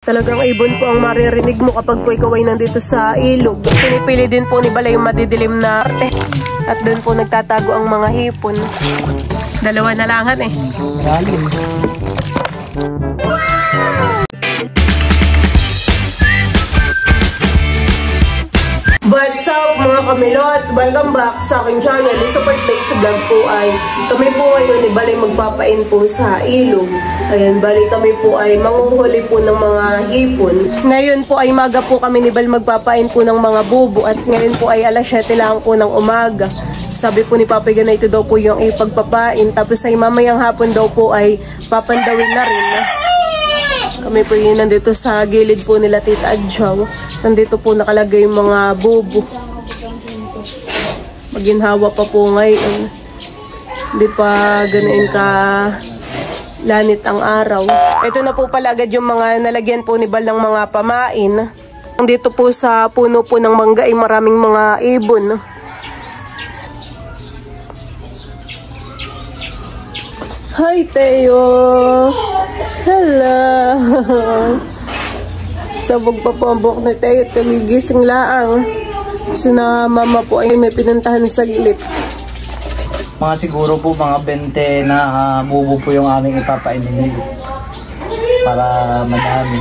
Talagang ibon po ang maririnig mo kapag po ikaw ay nandito sa ilog. Pinipili din po ni Balay yung madidilim na arte. At doon po nagtatago ang mga hipon. Dalawa na langan eh. Malalim. What's up mga kamilot? Welcome back sa aking channel. Support Base Vlog po ay kami po ngayon ni Balay magpapain po sa ilog. Ayan, Balay kami po ay manguhuli po ng mga hipon. Ngayon po ay maga po kami ni Bal magpapain po ng mga bubo at ngayon po ay alas 7 lang po ng umaga. Sabi po ni Papa ganito daw po yung ipagpapain tapos ay mamayang hapon daw po ay papandawin na rin. Kami po yun nandito sa gilid po nila Tita Adjaw. Nandito po nakalagay yung mga bubo. Maginhawa pa po ngayon. Hindi pa ganoon ka lanit ang araw. Ito na po pala agad yung mga nalagyan po ni Bal ng mga pamain. Dito po sa puno po ng mangga ay maraming mga ibon. Hi Teo! Hello! Sabog pa po ang buhok ni Teo at kagigising laang. Kasi na mama po ay may pinuntahan saglit. Mga siguro po mga 20 na bubo po yung aming ipapainin para madami.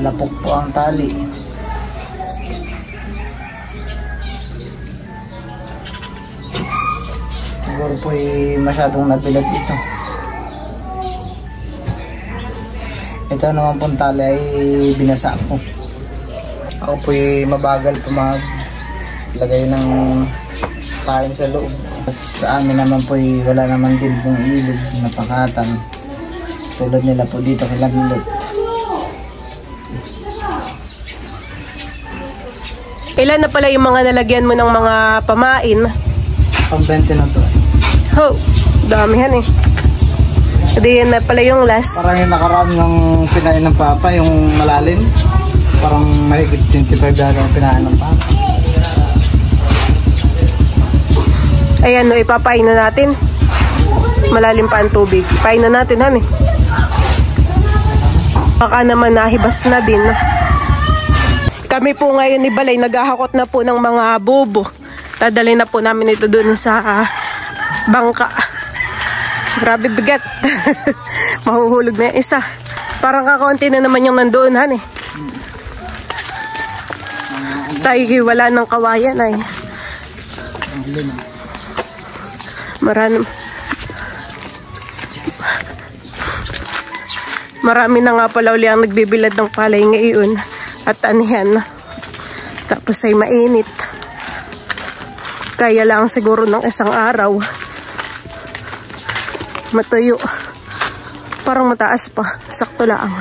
Lapok po ang tali. Siguro po masyadong nabilag ito. Ito naman pong tali ay binasa po. Ako po mabagal po maglagay ng kain sa loob. At sa amin naman po wala naman din pong ilog na pakatan. Tulad nila po dito kila Milot. Ilan na pala yung mga nalagyan mo ng mga pamain? Pang 20 na to. Oh, damihan eh. Hindi yan na pala yung last. Parang yung nakaraan ng pinain ng Papa, yung malalim. Parang mahigit 25 dala ang pinain ng Papa. Ayan, no, ipapain na natin. Malalim pa ang tubig. Ipain na natin, han eh. Baka naman nahibas na din. Kami po ngayon ni Balay, naghahakot na po ng mga bubo. Tadalhin na po namin ito dun sa bangka. Grabe bigat. Mahuhulog na yung isa. Parang kakaunti na naman yung nandoon, han eh. Tayo wala ng kawayan ay. Marami na nga pala uli ang nagbibilad ng palay ngayon. At anihan. Tapos ay mainit. Kaya lang siguro ng isang araw. Matuyo. Parang mataas pa. Sakto lang.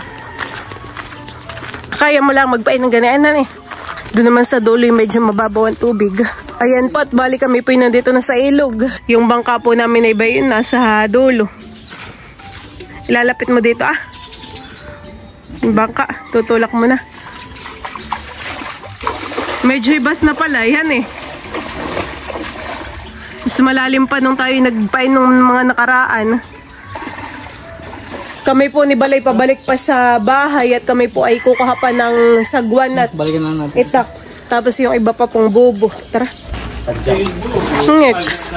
Kaya mo lang magpain ng ganyan eh. Doon naman sa dulo medyo mababaw ang tubig. Ayan po at balik kami po nandito na sa ilog. Yung bangka po namin ay ba yun nasa dulo. Ilalapit mo dito ah. Yung bangka. Tutulak mo na. Medyo hibas na pala, yan eh. Mas malalim pa nung tayo nagpain nung mga nakaraan. Kami po ni Balay pabalik pa sa bahay at kami po ay kukuha pa ng sagwan at itak. Tapos yung iba pa pong bubo. Tara. Next.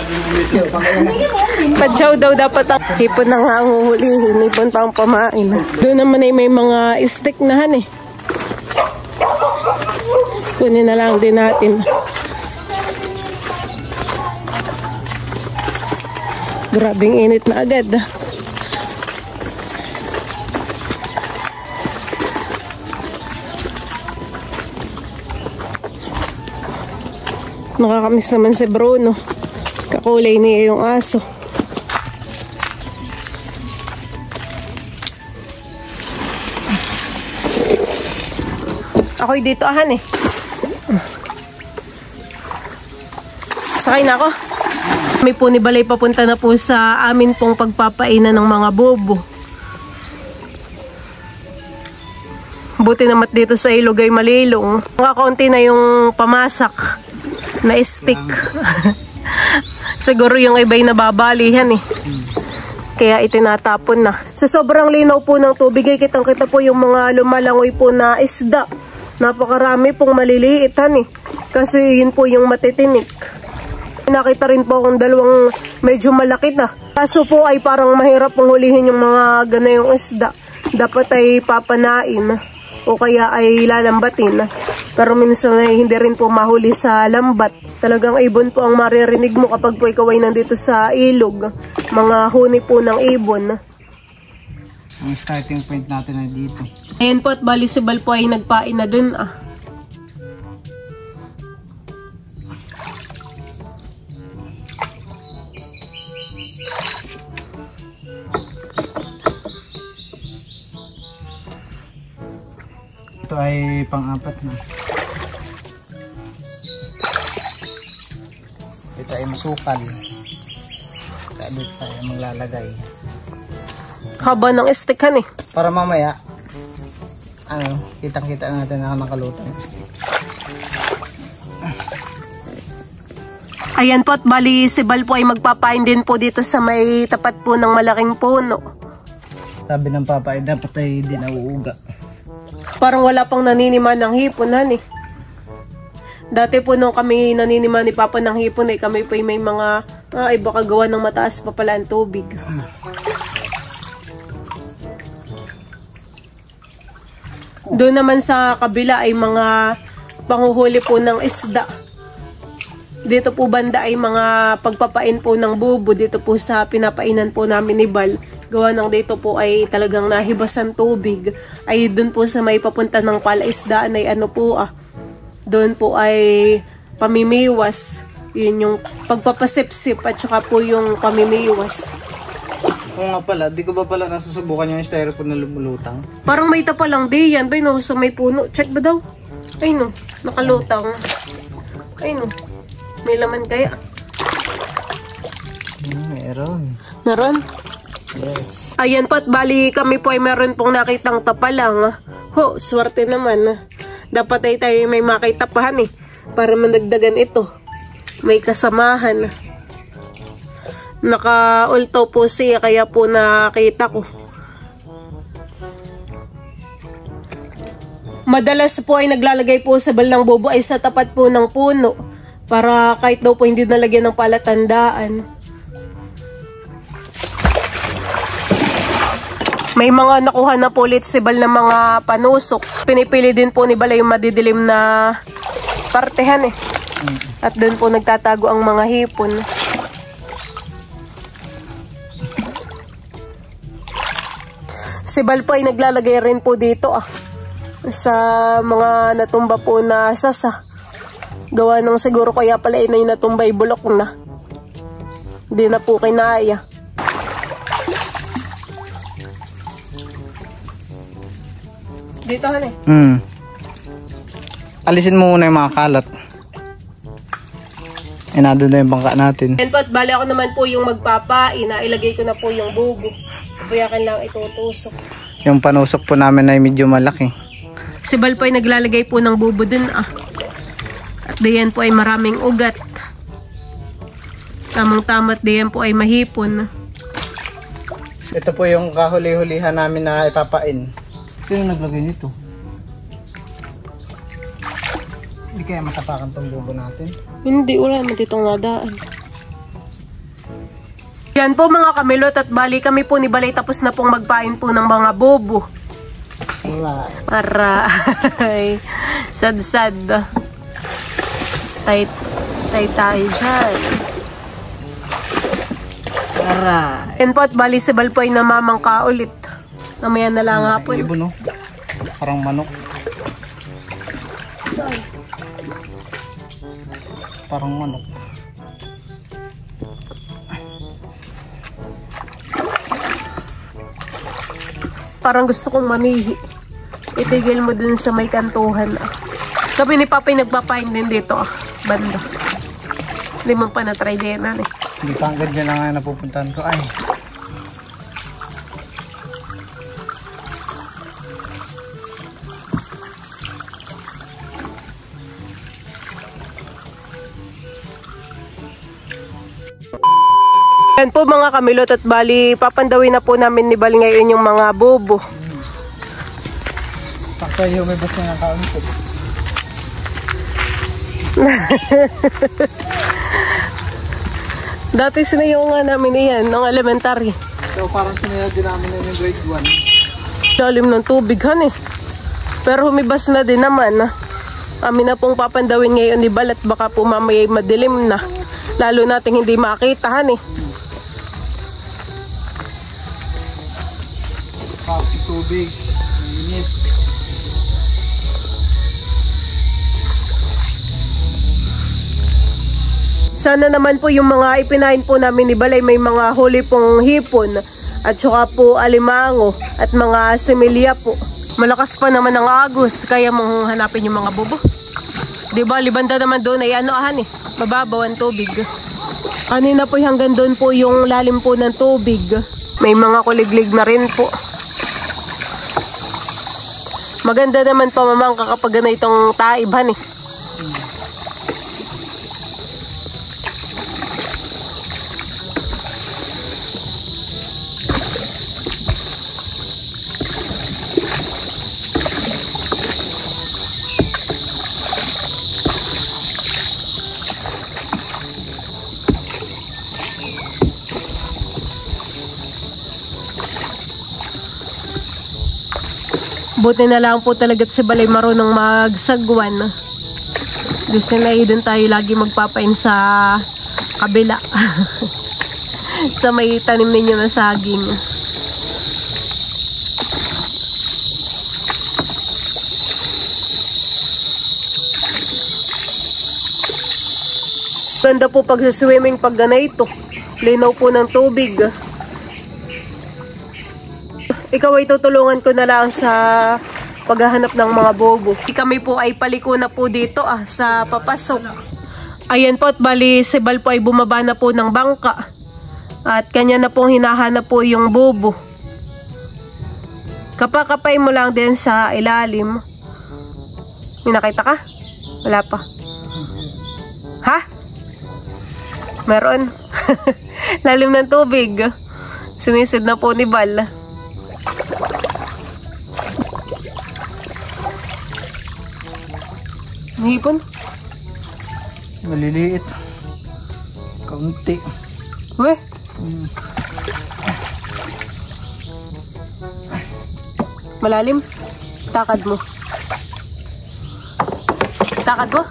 Padyaw daw dapat ang hipon na nga ang huhulihin. Hipon pa ang pamain. Doon naman ay may mga stick na han eh. Kunin na lang din natin. Grabing init na agad. Nakakamiss naman si Bruno. Kakulay niya yung aso. Ako'y dito ahan eh. Sakay na ako. May po ni Balay papunta na po sa amin pong pagpapainan ng mga bobo. Buti naman dito sa ilog ay malilong. Mga kaunti na yung pamasak na stick. Siguro yung iba'y nababalihan eh. Kaya itinatapon na. Sa sobrang linaw po ng tubig ay kitang-kita po yung mga lumalangoy po na isda. Napakarami pong maliliitan eh. Kasi yun po yung matitinik. Nakita rin po akong dalawang medyo malaki na. Kaso po ay parang mahirap pong hulihin yung mga ganayong isda. Dapat ay papanain o kaya ay lalambatin. Pero minsan ay hindi rin po mahuli sa lambat. Talagang ibon po ang maririnig mo kapag po ikaw ay nandito sa ilog. Mga huni po ng ibon. Ang starting point natin ay dito. Ayan po at bali si Bal po ay nagpain na dun ah. Ito ay pang-apat na. Ito ay masukal. Kaya dito tayo maglalagay. Haba ng estikan eh. Para mamaya, kitang-kita natin na nakalutang. Ayan po at bali si Bal po ay magpapain din po dito sa may tapat po ng malaking puno. Sabi ng papa ay dapat ay di nauuga. Parang wala pang naninima ng hipon, eh. Dati po nung kami naninima ni Papa ng hipon, eh, kami po may mga, ay baka gawa ng mataas pa pala ang tubig. Doon naman sa kabila ay mga panguhuli po ng isda. Dito po banda ay mga pagpapain po ng bubo. Dito po sa pinapainan po namin ni Bal. Gawa ng dito po ay talagang nahibasan tubig. Ay doon po sa may papunta ng palaisdaan ay doon po ay pamimiwas. Yun yung pagpapasipsip at saka po yung pamimiwas. Oo nga pala, di ko ba pala nasusubukan yung styrofoam na lumulutang? Parang may tapa lang di yan. Bay no, sa may puno. Check ba daw? Ay no, nakalutang. Ay no, may laman kaya? Meron. Meron? Yes. Ayan po at bali kami po ay meron pong nakitang tapa lang. Ho, swerte naman. Dapat ay tayo may makitapahan eh. Para mandagdagan ito. May kasamahan. Naka-ulto po siya kaya po nakita ko. Madalas po ay naglalagay po sa balang bobo ay sa tapat po ng puno. Para kahit daw po hindi nalagyan ng palatandaan. May mga nakuha na po ulit si Bal na mga panusok. Pinipili din po ni Bal yung madidilim na partehan eh. At doon po nagtatago ang mga hipon. Si Bal po ay naglalagay rin po dito sa mga natumba po na sasa. Gawa ng siguro kaya pala inay natumbay bulok na. Hindi na po kinaya. Dito han eh. Alisin mo muna yung mga kalat. Nandun na yung bangka natin. And po, bali ako naman po yung magpapain. Ilagay ko na po yung bubo. Papayakan lang itutusok. Yung panusok po namin ay medyo malaki. Si Bal po ay naglalagay po ng bubo dun At diyan po ay maraming ugat. Tamang-tamat diyan po ay mahipon. Ito po yung kahuli-hulihan namin na ipapain. Sino naglagay nito? Hindi kaya matapakan tong bubo natin? Hindi, wala naman ditong nadaan. Yan po mga kamilot at bali kami po ni Balay tapos na pong magpain po ng mga bobo. Aray. Sad-sad. Tay tayo dyan. Aray. Yan po at bali si Bal po ay namamangka ulit. Namaya na lang hapon. Ibon no? Parang manok. Parang manok. Parang gusto kong mamihi. Itigil mo dun sa may kantuhan. Kami ni Papa nagpapain din dito. Banda. Hindi mo pa na-try din. Hindi pa hanggang dyan lang nga napupuntahan ko. Ay. Yan po mga kamilot at bali, papandawin na po namin ni Bal ngayon yung mga bobo. Pakay may basta nga kaunti. Dati sinayungan namin yan, ng elementary. So parang sinayad din namin yung grade 1. Lalim ng tubig han eh. Pero humibas na din naman. Amin na pong papandawin ngayon ni Bal at baka po mamaya madilim na. Lalo nating hindi makita han eh. Kapit tubig, init. Sana naman po yung mga ipinain po namin ni Balay may mga huli pong hipon at saka po alimango at mga similya po. Malakas pa naman ang agos kaya mong hanapin yung mga bobo. Diba libanda naman doon ay ahan eh, mababaw ang tubig. Kanina po hanggang doon po yung lalim po ng tubig. May mga kuliglig na rin po. Maganda naman po mamangka kapag na itong taibhan eh. Buti na lang po talaga si Balay marunong magsagwan. Gusto na doon tayo lagi magpapain sa kabila. Sa may tanim ninyo na saging. Ganda po pag sa swimming pag ganito. Linaw po ng tubig. Ikaw ay tutulungan ko na lang sa paghahanap ng mga bobo. Kami po ay paliko na po dito sa papasok. Ayan po at bali si Bal po ay bumaba na po ng bangka. At kanya na pong hinahanap po yung bobo. Kapakapay mo lang din sa ilalim. May nakita ka? Wala pa. Ha? Meron. Lalim ng tubig. Sinisid na po ni Bal. Hipon? Maliliit. Kaunti. Weh? Malalim? Takad mo. Takad mo?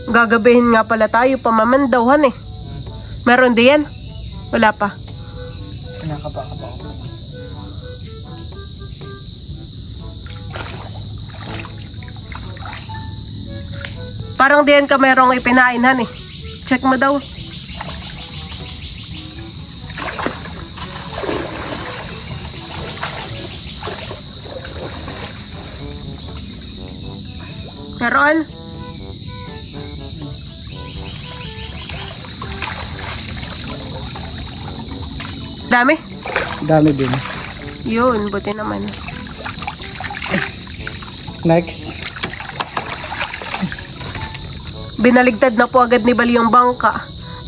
Gagabihin nga pala tayo, pamamandawhan eh. Meron din yan? Wala pa. Kinakapa-kapa ko. Parang diyan ka merong ipinainhan eh. Check mo daw. Meron? Dami? Dami din. Yun, buti naman. Next. Binaligtad na po agad ni Bal yung bangka.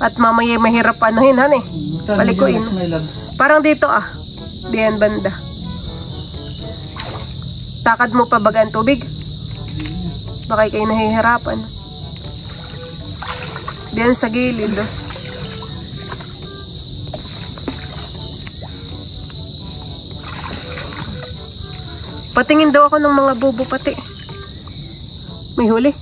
At mamaya mahirap anuhin, han eh. Balikuin. Parang dito diyan banda. Takad mo pa baga ang tubig? Baka kayo nahihirapan. Diyan sa gilid. Patingin daw ako ng mga bobo pati. May huli.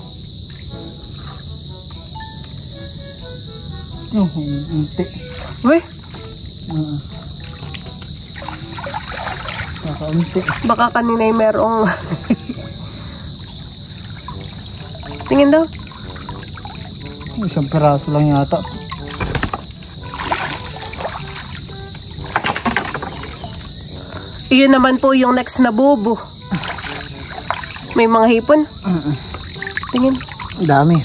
Yung unti. Uy. Nakaunti. Baka kanina ay merong tingin daw. Isang piraso lang yata. Iyon naman po yung next na bobo. May mga hipon? Tingin. Dami.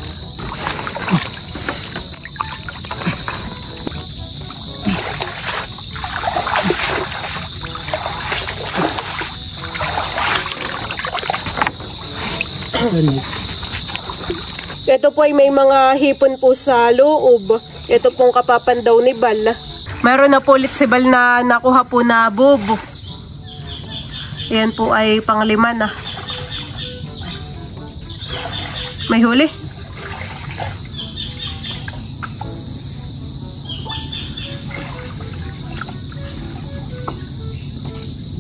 Ito po ay may mga hipon po sa loob. Ito pong kapapandaw ni Bal. Meron na po ulit si Bal na nakuha po na bubo. Yan po ay panglima na. May huli?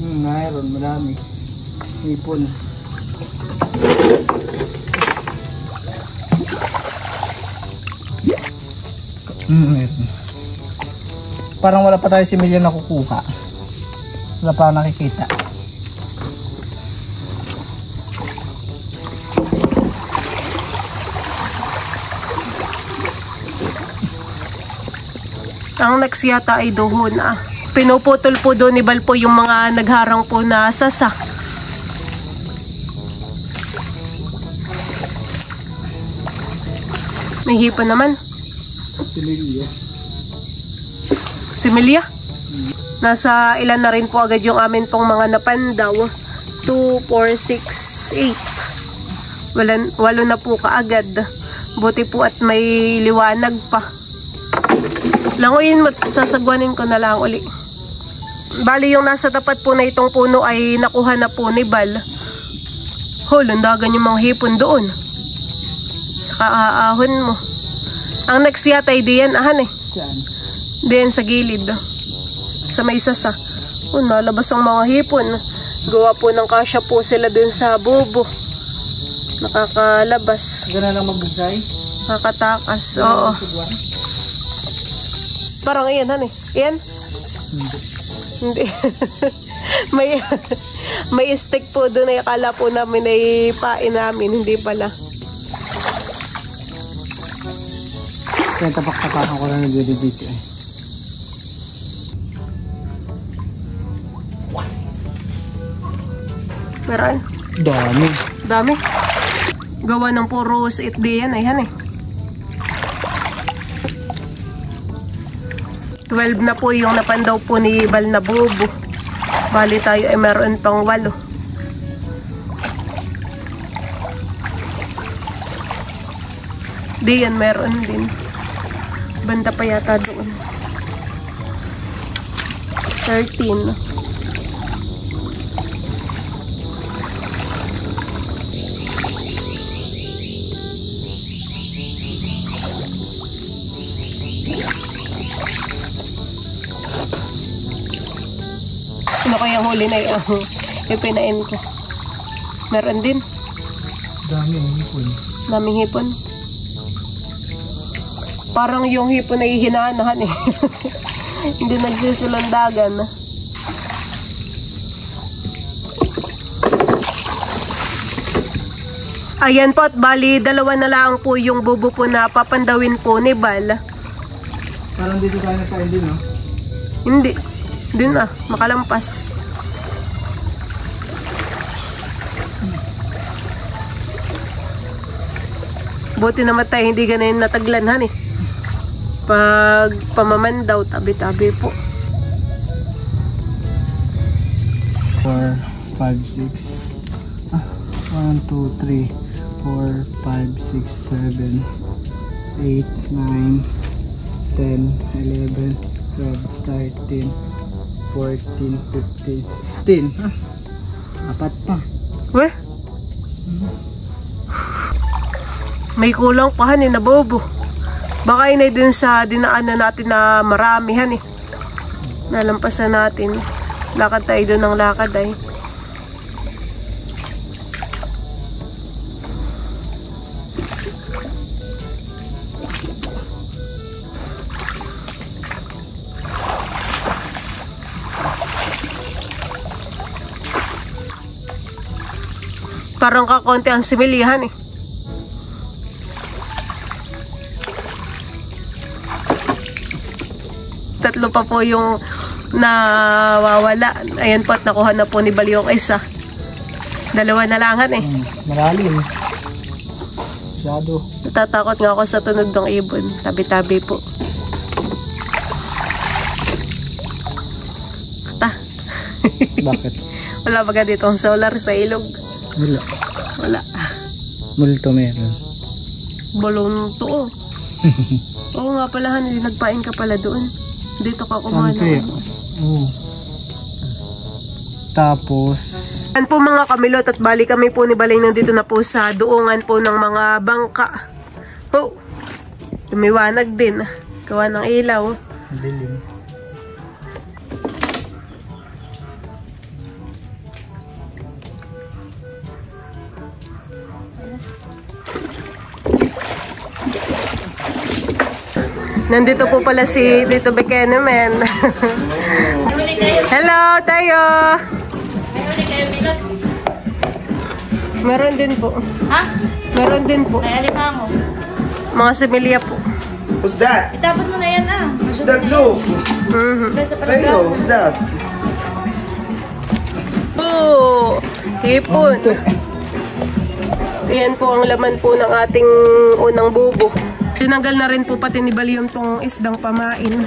Mayroon, marami. Hipon. Meron. Parang wala pa tayo si Milya nakukuha. Wala pa ako nakikita. Ang next yata ay dohon Pinuputol po doon ni Bal po yung mga nagharang po na sasa. May hipon naman. Si Milya. Si Milya? Nasa ilan na rin po agad yung amin pong mga napandaw. 2, 4, 6, 8. Walo na po kaagad. Buti po at may liwanag pa. Languyin mo, sasagwanin ko na lang uli. Bali yung nasa tapat po na itong puno ay nakuha na po ni Bal. Landagan yung mga hipon doon. Saka aahon mo. Ang next yata ay diyan Saan? Diyan sa gilid. Sa may sasa. Nalabas ang mga hipon. Gawa po ng kasya po sila dun sa bubo. Nakakalabas. Gana lang magbusay? Nakatakas. Oo. Parang iyan, Iyan? Hindi. may stick po doon ay akala po namin ay pain namin. Hindi pala. Kaya tapak-tapakan ko lang nag-dito Meron? Dami. Gawa ng puro sit diyan ay 12 na po yung napandaw po ni Bal na bubo. Bali tayo ay meron pang 8. Diyan meron din. Banda pa yata doon. 13. Ano kaya huli na yung ipinain ko? Meron din. Daming hipon. Daming hipon. Parang yung hipon ay hinanahan Hindi nagsisulandagan. Ayan po at bali, 2 na lang po yung bubo po na papandawin po ni Bal. Parang dito tayo nagkain din, Hindi. Dun makalampas. Buti naman tayo hindi ganun nataglanhan Pag pamamandaw, tabi-tabi po. 4, 5, 6. 1, 2, 3, 4, 5, 6, 7, 8, 9, 10, 11, 12, 13, 14, 15, 16. Apat pa. Weh? May kulang pa na bobo. Baka inay din sa dinaanan natin na marami Nalampasan natin. Lakad tayo doon ng lakad Parang kakonti ang similihan 3 pa po yung nawawala. Ayan po at nakuha na po ni Bal yung isa. 2 na langan Malalim. Masyado. Natatakot nga ako sa tunog ng ibon. Tabi-tabi po. Bakit? Wala baga dito ang solar sa ilog. Wala. Wala. Multo meron. Balon to oh. Oo nga pala, hindi nagpain ka pala doon. Dito ka kumain. Oo. Tapos... Yan po mga kamilot at bali kami po ni Balay nandito na po sa duungan po ng mga bangka. Oh, lumiwanag din. Gawa ng ilaw. Dilim. Nandito po pala si Tito Bekenemen. Hello, tayo! Meron din po. Ha? Meron din po. Ay, alima mo. Mga similya po. What's that? Dapat mo na yan ah. What's that glue? Tayo, what's that? Oh, hipon. Ayan po ang laman po ng ating unang bubo. Tinanggal na rin po pati ni Bali yung tong isdang pamain.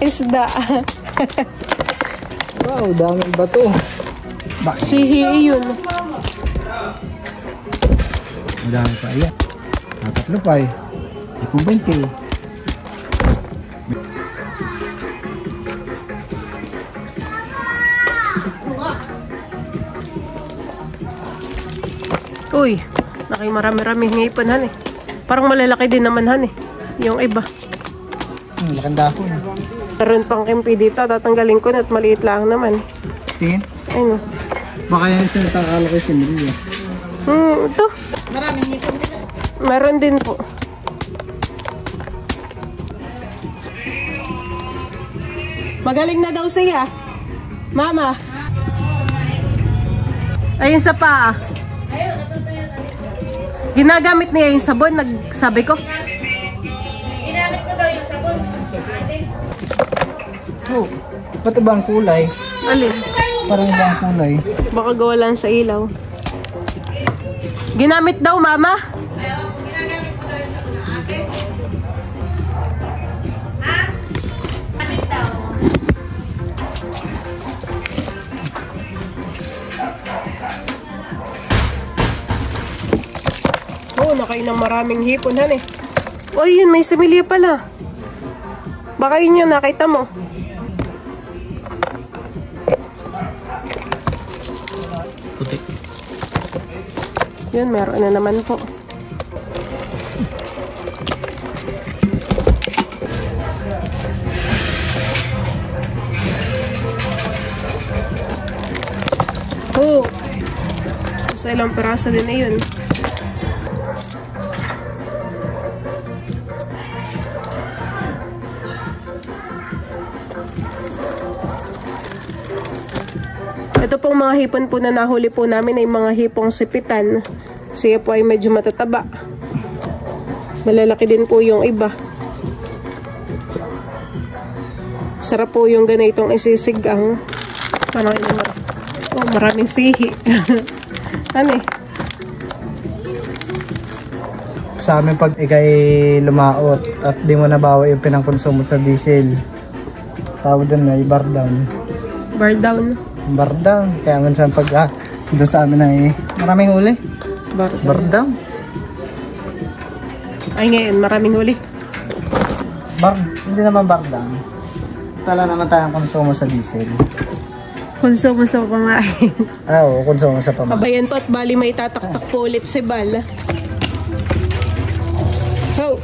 Isda. Wow, daming bato. Sihi yun. Madami pa yan. Tatlo pa eh. Ikong 20. Uy, marami-rami ngipon han eh. Parang malalaki din naman han eh. Yung iba. Lakang dahon. Meron pang kimpi dito. Tatanggalin ko na at maliit lang naman. Tingin? Ayun. Baka yan siya natakala ko si Maria. Ito. Maraming hipon din. Meron din po. Magaling na daw siya. Mama. Ayun sa paa. Ginagamit niya yung sabon. Nagsabi ko. Ginamit mo daw yung sabon. Oh, ba't ba ang kulay? Alin? Parang ba ang kulay? Baka gawa lang sa ilaw. Ginamit daw, mama. Oh, nakain ng maraming hipon, han eh. Oh, yun, may similya pala. Baka yun yun, nakita mo. Puti. Yun, meron na naman po. Oh, sa ilang peraso din na yun. Ito pong mga hipon po na nahuli po namin ay mga hipong sipitan. Siya po ay medyo matataba. Malalaki din po yung iba. Sarap po yung ganitong isisigang. Ano yun naman? Oh, maraming sihi. Ano eh? Sa amin pag ikay lumaot at di mo nabawa yung pinangkonsumo sa diesel, tawag doon ay bar down. Bar down. Bar down. Kaya minsan pag doon sa amin ay maraming huli. Bar down. Ay ngayon, maraming huli. Hindi naman bar down. Tala naman tayong konsumo sa diesel. Konsumo sa pamain. Oo, konsumo sa pamain. Kabayan po at bali may tataktak po ulit si Bal. Oh,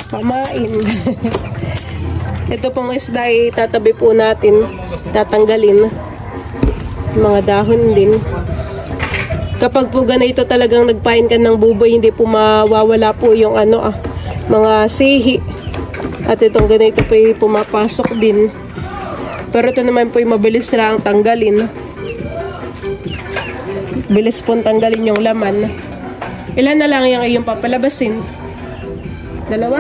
pamain. Ito pong isda ay tatabi po natin. Tatanggalin. Mga dahon din. Kapag po ganito talagang nagpain ka ng buboy, hindi po mawawala po yung mga sihi. At itong ganito po ay pumapasok din. Pero ito naman po ay mabilis lang tanggalin. Bilis po tanggalin yung laman. Ilan na lang yung iyong papalabasin? Dalawa?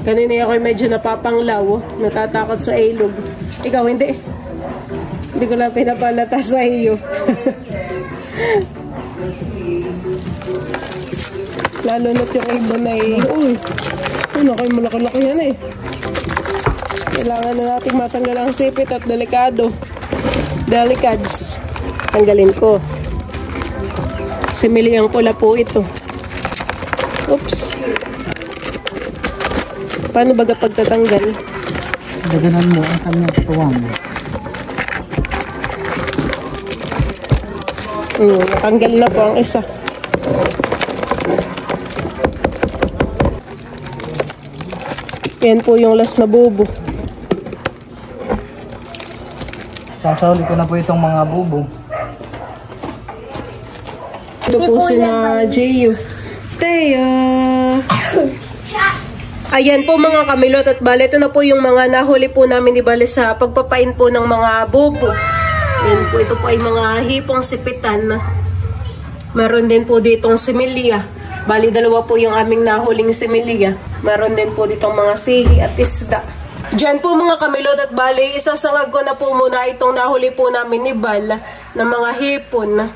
Kanina ako'y medyo napapanglaw. Natatakot sa ilog. Ikaw hindi. Hindi ko lang pinapalata sa iyo. Lalo na't yung ibon ay, uy, malaki-laki yan eh. Kailangan na natin matanggal ang sipit at delicads. Tanggalin ko. Similiyang pula po ito. Oops. Paano baga pagtatanggal? Daganan mo ang kanyang tuwang. Natanggal na po ang isa. Yan po yung last na bubo. Sasahuli ko na po itong mga bubo. Ito po sina Jeyu. Teya! Ayan po mga kamilot at bale, ito na po yung mga nahuli po namin ni Bale sa pagpapain po ng mga bubo. Ayan po, ito po ay mga hipong sipitan. Meron din po ditong similya. Bali, dalawa po yung aming nahuling similya. Meron din po ditong mga sihi at isda. Diyan po mga kamilot at bali, isasangag ko na po muna itong nahuli po namin ni Bal na mga hipon.